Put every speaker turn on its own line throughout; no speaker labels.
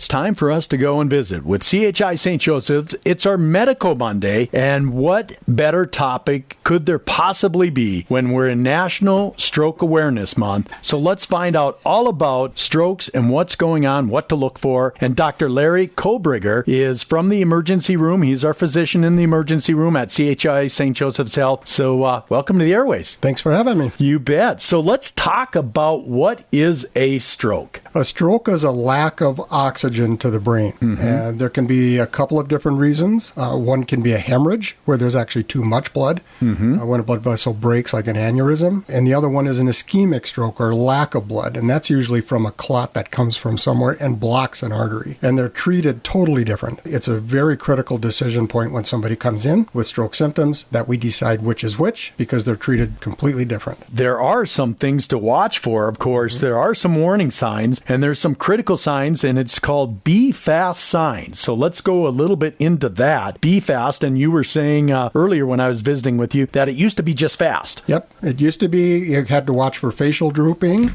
it's time for us to go and visit with CHI St. Joseph's. It's our Medical Monday, and what better topic could there possibly be when we're in National Stroke Awareness Month? So let's find out all about strokes and what's going on, what to look for. And Dr. Larry Kobriger is from the emergency room. He's our physician in the emergency room at CHI St. Joseph's Health. So welcome to the airways.
Thanks for having me.
You bet. So let's talk about what is a stroke.
A stroke is a lack of oxygen to the brain. And there can be a couple of different reasons. One can be a hemorrhage, where there's actually too much blood, when a blood vessel breaks, like an aneurysm. And the other one is an ischemic stroke, or lack of blood. And that's usually from a clot that comes from somewhere and blocks an artery. And they're treated totally different. It's a very critical decision point when somebody comes in with stroke symptoms that we decide which is which, because they're treated completely different.
There are some things to watch for, of course. There are some warning signs, and there's some critical signs, and it's called be fast signs. So let's go a little bit into that. Be fast, and you were saying earlier when I was visiting with you that it used to be just fast.
Yep. It used to be you had to watch for facial drooping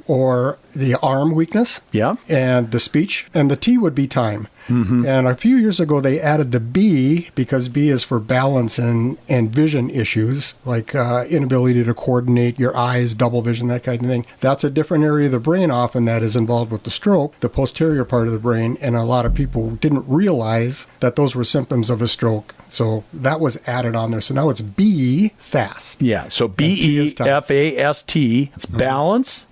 or the arm weakness and the speech, and the T would be time. And a few years ago, they added the B, because B is for balance and vision issues, like inability to coordinate your eyes, double vision, that kind of thing. That's a different area of the brain often that is involved with the stroke, the posterior part of the brain, and a lot of people didn't realize that those were symptoms of a stroke. So that was added on there. So now it's B, fast.
Yeah, so BEFAST, it's balance,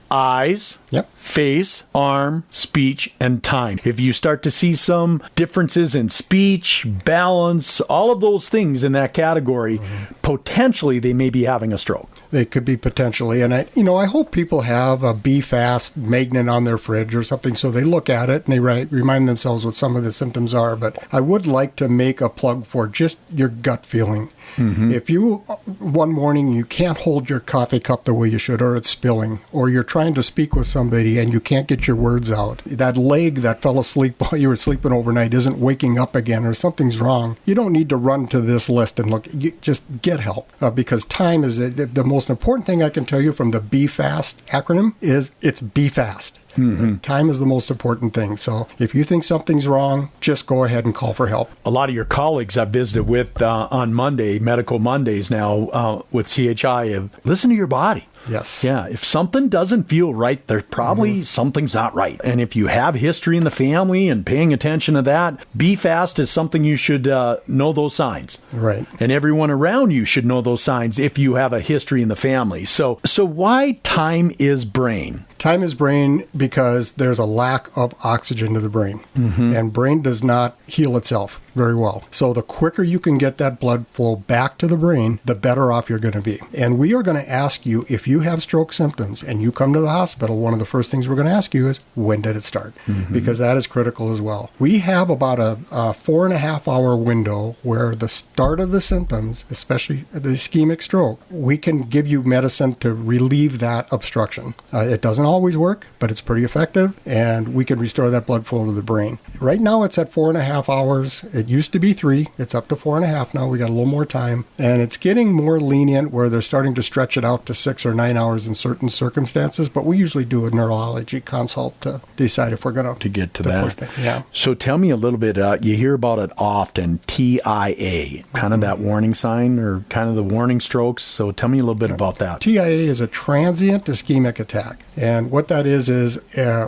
eyes, face, arm, speech, and time. If you start to see some differences in speech, balance, all of those things in that category, potentially they may be having a stroke.
They could be potentially. And I hope people have a Be Fast magnet on their fridge or something, so they look at it and they remind themselves what some of the symptoms are. But I would like to make a plug for just your gut feeling. If you, one morning, you can't hold your coffee cup the way you should, or it's spilling, or you're trying to speak with somebody and you can't get your words out, that leg that fell asleep while you were sleeping overnight isn't waking up again, or something's wrong, you don't need to run to this list and look. You just get help, because time is the most important thing I can tell you from the Be Fast acronym is it's Be Fast. Time is the most important thing. So if you think something's wrong, just go ahead and call for help.
A lot of your colleagues I've visited with on Monday, Medical Mondays now with CHI, listen to your body.
Yes.
Yeah. If something doesn't feel right, there's probably something's not right. And if you have history in the family and paying attention to that, Be Fast is something you should know those signs.
Right.
And everyone around you should know those signs if you have a history in the family. So why time is brain?
Time is brain because there's a lack of oxygen to the brain. And brain does not heal itself very well. So the quicker you can get that blood flow back to the brain, the better off you're going to be. And we are going to ask you, if you have stroke symptoms and you come to the hospital, one of the first things we're going to ask you is, when did it start? Because that is critical as well. We have about a 4.5 hour window where the start of the symptoms, especially the ischemic stroke, we can give you medicine to relieve that obstruction. It doesn't always work, but it's pretty effective, and we can restore that blood flow to the brain. Right now it's at 4.5 hours. It used to be 3. It's up to 4.5 now. We got a little more time, and it's getting more lenient where they're starting to stretch it out to 6 or 9 hours in certain circumstances, but we usually do a neurology consult to decide if we're going
to get to that.
Yeah.
So tell me a little bit, you hear about it often, TIA, kind of that warning sign, or kind of the warning strokes. So tell me a little bit about that.
TIA is a transient ischemic attack. And what that is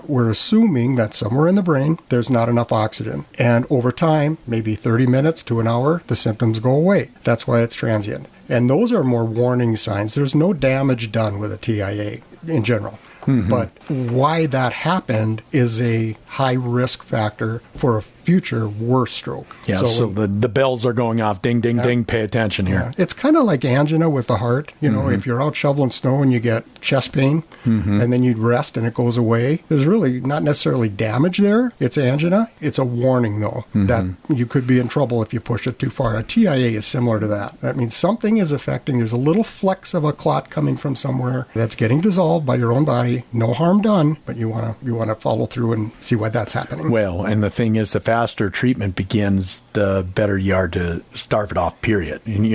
we're assuming that somewhere in the brain there's not enough oxygen. And over time, maybe 30 minutes to an hour, the symptoms go away. That's why it's transient. And those are more warning signs. There's no damage done with a TIA in general. But why that happened is a high risk factor for a future worse stroke.
Yeah, so the bells are going off. Ding, ding, ding. Pay attention here.
Yeah. It's kind of like angina with the heart. You know, if you're out shoveling snow and you get chest pain, and then you rest and it goes away, there's really not necessarily damage there. It's angina. It's a warning, though, that you could be in trouble if you push it too far. A TIA is similar to that. That means something is affecting. There's a little flex of a clot coming from somewhere that's getting dissolved by your own body. TIA, no harm done, but you want to follow through and see why that's happening.
Well, and the thing is, the faster treatment begins, the better you are to starve it off, period. And,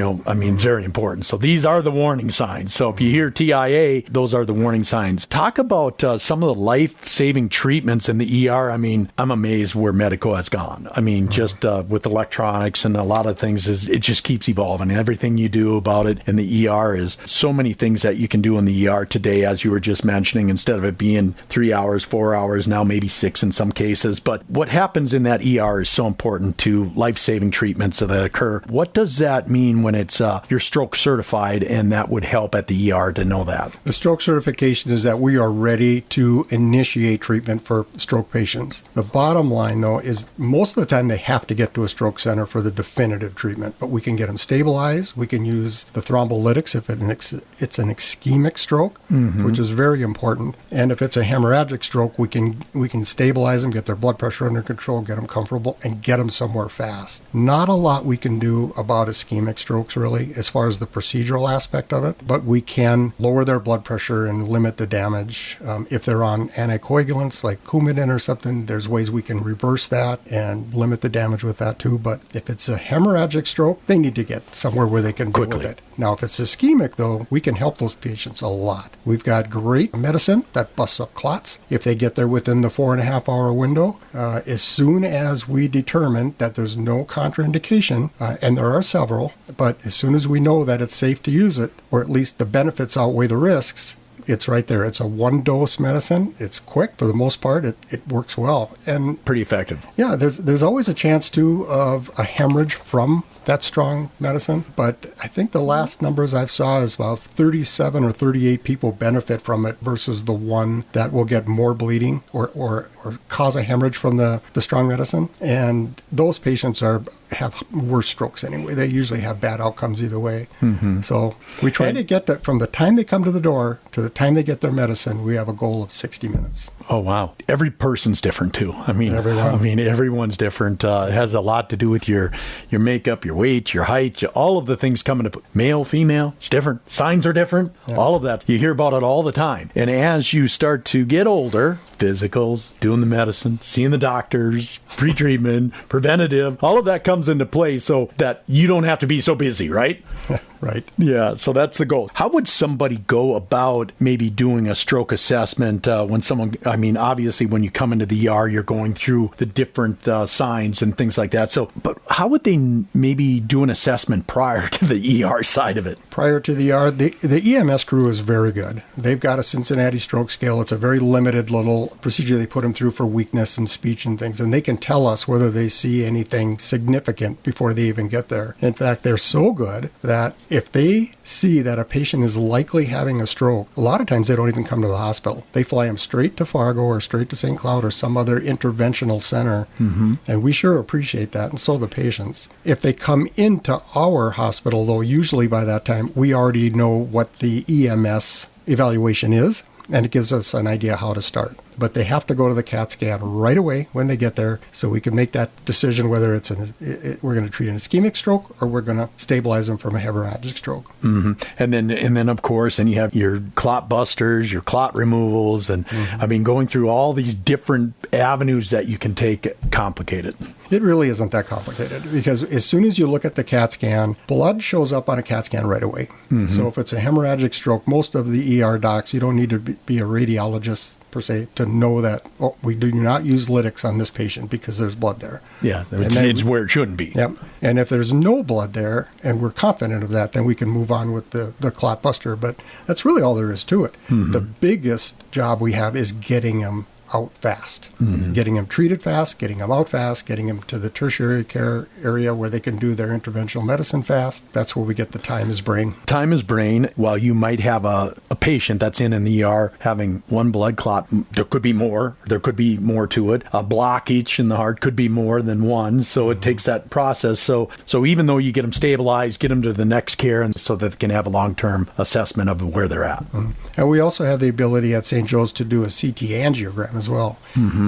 very important. So these are the warning signs. So if you hear TIA, those are the warning signs. Talk about some of the life-saving treatments in the ER. I'm amazed where medical has gone. Just with electronics and a lot of things, it just keeps evolving. Everything you do about it in the ER is so many things that you can do in the ER today, as you were just mentioning, instead of it being 3 hours, 4 hours, now maybe 6 in some cases. But what happens in that ER is so important to life-saving treatments that occur. What does that mean when it's you're stroke certified, and that would help at the ER to know that?
The stroke certification is that we are ready to initiate treatment for stroke patients. The bottom line, though, is most of the time they have to get to a stroke center for the definitive treatment, but we can get them stabilized. We can use the thrombolytics if it's an ischemic stroke, which is very important. And if it's a hemorrhagic stroke, we can stabilize them, get their blood pressure under control, get them comfortable, and get them somewhere fast. Not a lot we can do about ischemic strokes, really, as far as the procedural aspect of it, but we can lower their blood pressure and limit the damage. If they're on anticoagulants like Coumadin or something, there's ways we can reverse that and limit the damage with that too. But if it's a hemorrhagic stroke, they need to get somewhere where they can deal with it. Now, if it's ischemic, though, we can help those patients a lot. We've got great medicine that busts up clots. If they get there within the 4.5 hour window, as soon as we determine that there's no contraindication, and there are several, but as soon as we know that it's safe to use it, or at least the benefits outweigh the risks, it's right there. It's a one-dose medicine. It's quick for the most part. It works well. And
pretty effective.
Yeah, there's always a chance, too, of a hemorrhage from that strong medicine. But I think the last numbers I've saw is about 37 or 38 people benefit from it versus the one that will get more bleeding or cause a hemorrhage from the strong medicine. And those patients have worse strokes anyway. They usually have bad outcomes either way. So we try to get that from the time they come to the door to the time they get their medicine. We have a goal of 60 minutes.
Oh, wow. Every person's different, too. Everyone's different. It has a lot to do with your makeup, your weight, your height, all of the things coming to male, female. It's different. Signs are different. Yeah. All of that. You hear about it all the time. And as you start to get older, physicals, doing the medicine, seeing the doctors, pre-treatment, preventative, all of that comes into play so that you don't have to be so busy, right?
Right.
Yeah, so that's the goal. How would somebody go about maybe doing a stroke assessment when someone, obviously when you come into the ER, you're going through the different signs and things like that. So, but how would they maybe do an assessment prior to the ER side of it?
Prior to the ER, the EMS crew is very good. They've got a Cincinnati stroke scale. It's a very limited little procedure they put them through for weakness and speech and things, and they can tell us whether they see anything significant before they even get there. In fact, they're so good that if they see that a patient is likely having a stroke, a lot of times they don't even come to the hospital. They fly them straight to Fargo or straight to St. Cloud or some other interventional center, and we sure appreciate that, and so the patients. If they come into our hospital, though, usually by that time, we already know what the EMS evaluation is, and it gives us an idea how to start. But they have to go to the CAT scan right away when they get there, so we can make that decision whether we're going to treat an ischemic stroke or we're going to stabilize them from a hemorrhagic stroke.
And then of course, and you have your clot busters, your clot removals, and going through all these different avenues that you can take. Complicated.
It really isn't that complicated, because as soon as you look at the CAT scan, blood shows up on a CAT scan right away. So if it's a hemorrhagic stroke, most of the ER docs, you don't need to be a radiologist per se to know that we do not use lytics on this patient because there's blood there.
Yeah, it's where it shouldn't be.
Yep. And if there's no blood there and we're confident of that, then we can move on with the clot buster. But that's really all there is to it. The biggest job we have is getting them out fast, getting them treated fast, getting them out fast, getting them to the tertiary care area where they can do their interventional medicine fast. That's where we get the time is brain.
Time is brain. While you might have a patient that's in the ER having one blood clot, there could be more. There could be more to it. A blockage in the heart could be more than one. So it takes that process. So even though you get them stabilized, get them to the next care, and so that they can have a long-term assessment of where they're at.
And we also have the ability at St. Joe's to do a CT angiogram. time as well.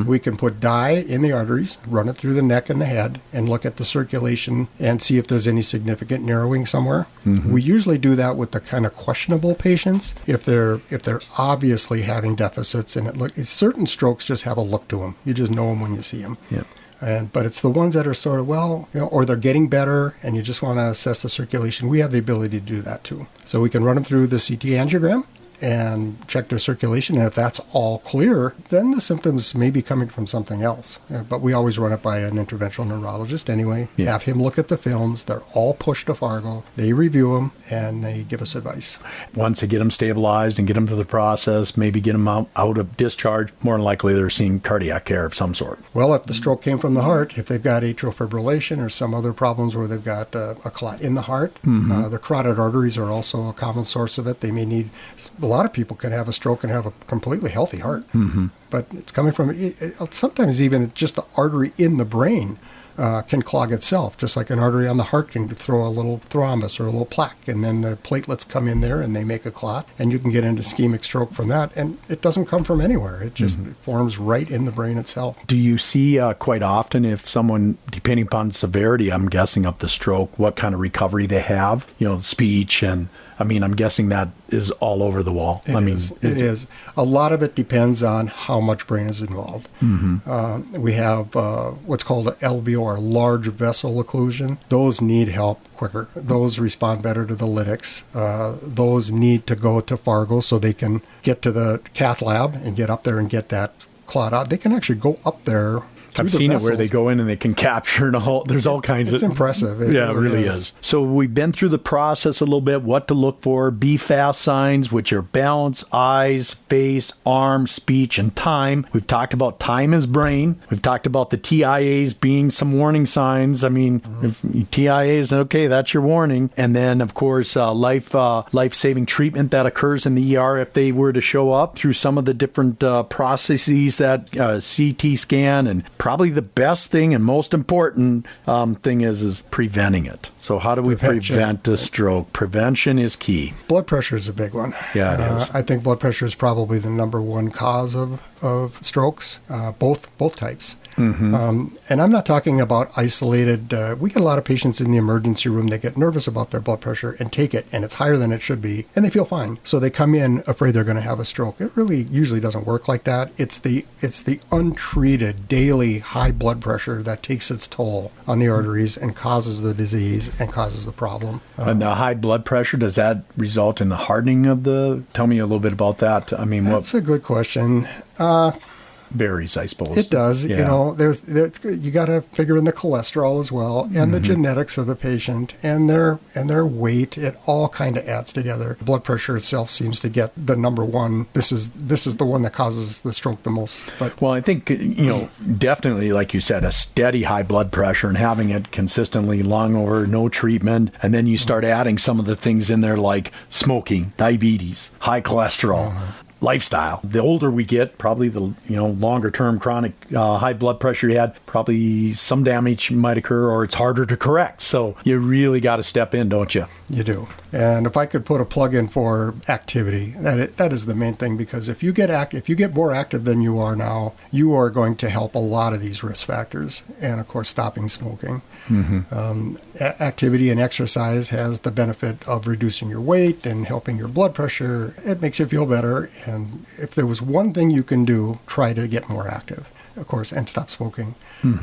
We can put dye in the arteries, run it through the neck and the head, and look at the circulation and see if there's any significant narrowing somewhere. We usually do that with the kind of questionable patients if they're obviously having deficits, and certain strokes just have a look to them. You just know them when you see them. But it's the ones that are sort of, or they're getting better and you just want to assess the circulation. We have the ability to do that too. So we can run them through the CT angiogram and check their circulation. And if that's all clear, then the symptoms may be coming from something else. But we always run it by an interventional neurologist anyway. Have him look at the films. They're all pushed to Fargo. They review them and they give us advice.
Once they get them stabilized and get them through the process, maybe get them out of discharge, more than likely they're seeing cardiac care of some sort.
Well, if the stroke came from the heart, if they've got atrial fibrillation or some other problems where they've got a clot in the heart, the carotid arteries are also a common source of it. They may need... A lot of people can have a stroke and have a completely healthy heart, but it's coming from sometimes even just the artery in the brain can clog itself, just like an artery on the heart can throw a little thrombus or a little plaque, and then the platelets come in there and they make a clot, and you can get into ischemic stroke from that, and it doesn't come from anywhere. It just forms right in the brain itself.
Do you see quite often if someone, depending upon severity, I'm guessing, of the stroke, what kind of recovery they have, speech and... I'm guessing that is all over the wall.
It is. A lot of it depends on how much brain is involved. We have what's called an LVO, large vessel occlusion. Those need help quicker. Those respond better to the lytics. Those need to go to Fargo so they can get to the cath lab and get up there and get that clot out. They can actually go up there.
I've seen it where they go in and they can capture there's all kinds of...
It's impressive. It
really is. So we've been through the process a little bit, what to look for, BFAST signs, which are balance, eyes, face, arm, speech, and time. We've talked about time is brain. We've talked about the TIAs being some warning signs. If TIAs, okay, that's your warning. And then, of course, life-saving treatment that occurs in the ER if they were to show up through some of the different processes that CT scan, and probably the best thing and most important thing is preventing it. So how do we prevent a stroke? Prevention is key.
Blood pressure is a big one.
Yeah, it is.
I think blood pressure is probably the number one cause of strokes, both types. And I'm not talking about isolated. We get a lot of patients in the emergency room. They get nervous about their blood pressure and take it, and it's higher than it should be, and they feel fine. So they come in afraid they're going to have a stroke. It really usually doesn't work like that. It's the untreated daily high blood pressure that takes its toll on the arteries and causes the disease and causes the problem.
And the high blood pressure, does that result in the hardening of the... Tell me a little bit about that.
That's a good question.
Varies, I suppose.
It does.
Yeah.
You got to figure in the cholesterol as well, and the genetics of the patient, and their weight. It all kind of adds together. Blood pressure itself seems to get the number one. This is the one that causes the stroke the most. But
I think definitely, like you said, a steady high blood pressure and having it consistently long over, no treatment, and then you start adding some of the things in there like smoking, diabetes, high cholesterol. Lifestyle. The older we get, probably the longer term chronic high blood pressure you had, probably some damage might occur or it's harder to correct. So you really got to step in, don't you?
You do. And if I could put a plug in for activity, that is the main thing, because if you get more active than you are now, you are going to help a lot of these risk factors. And of course, stopping smoking. Activity and exercise has the benefit of reducing your weight and helping your blood pressure. It makes you feel better. And if there was one thing you can do, try to get more active, of course, and stop smoking.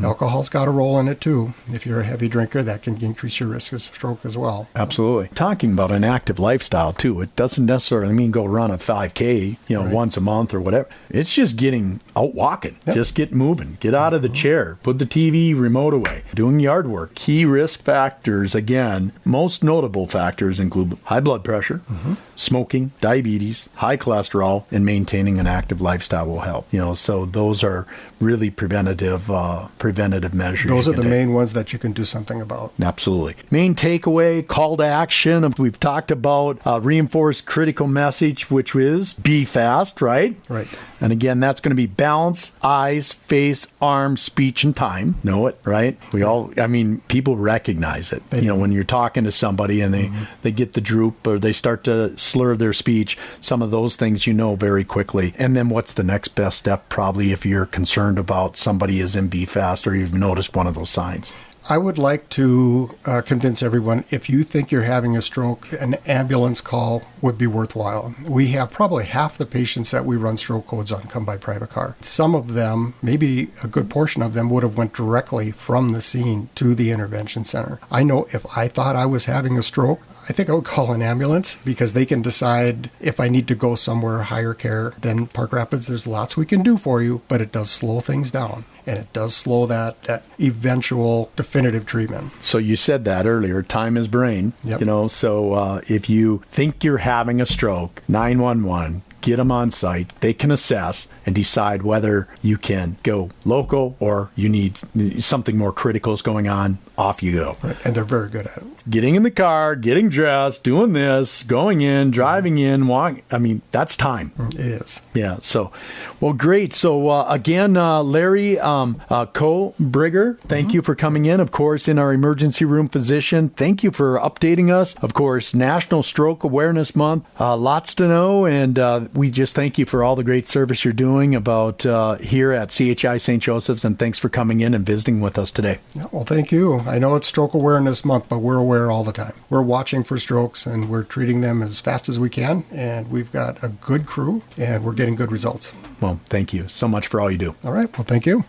Alcohol's got a role in it too. If you're a heavy drinker, that can increase your risk of stroke as well.
Absolutely. Talking about an active lifestyle too, it doesn't necessarily mean go run a 5K, once a month or whatever. It's just getting out walking. Yep. Just get moving. Get out of the chair. Put the TV remote away. Doing yard work. Key risk factors, again, most notable factors include high blood pressure, smoking, diabetes, high cholesterol, and maintaining an active lifestyle will help. So those are really preventative measures.
Those
you
are
can
the
take.
main ones that you can do something about.
Absolutely. Main takeaway, call to action. We've talked about reinforced critical message, which is be fast, right?
Right.
And again, that's going to be balance, eyes, face, arms, speech, and time. Know it, right? People recognize it. When you're talking to somebody and they get the droop or they start to slur their speech, some of those things very quickly. And then what's the next best step? Probably if you're concerned about somebody is in be fast or you've noticed one of those signs.
I would like to convince everyone, if you think you're having a stroke, an ambulance call would be worthwhile. We have probably half the patients that we run stroke codes on come by private car. Some of them, maybe a good portion of them, would have went directly from the scene to the intervention center. I know if I thought I was having a stroke, I think I would call an ambulance because they can decide if I need to go somewhere higher care than Park Rapids. There's lots we can do for you, but it does slow things down. And it does slow that eventual definitive treatment.
So you said that earlier, time is brain.
Yep.
So if you think you're having a stroke, 911, get them on site. They can assess and decide whether you can go local or you need something more critical is going on. Off you go.
Right. And they're very good at it.
Getting in the car, getting dressed, doing this, going in, driving in, walking. That's time.
It is.
Yeah. So, well, great. So, again, Larry Kobriger, thank you for coming in. Of course, in our emergency room physician, thank you for updating us. Of course, National Stroke Awareness Month. Lots to know. And we just thank you for all the great service you're doing about here at CHI St. Joseph's. And thanks for coming in and visiting with us today.
Yeah, well, thank you. I know it's Stroke Awareness Month, but we're aware all the time. We're watching for strokes and we're treating them as fast as we can. And we've got a good crew and we're getting good results.
Well, thank you so much for all you do.
All right. Well, thank you.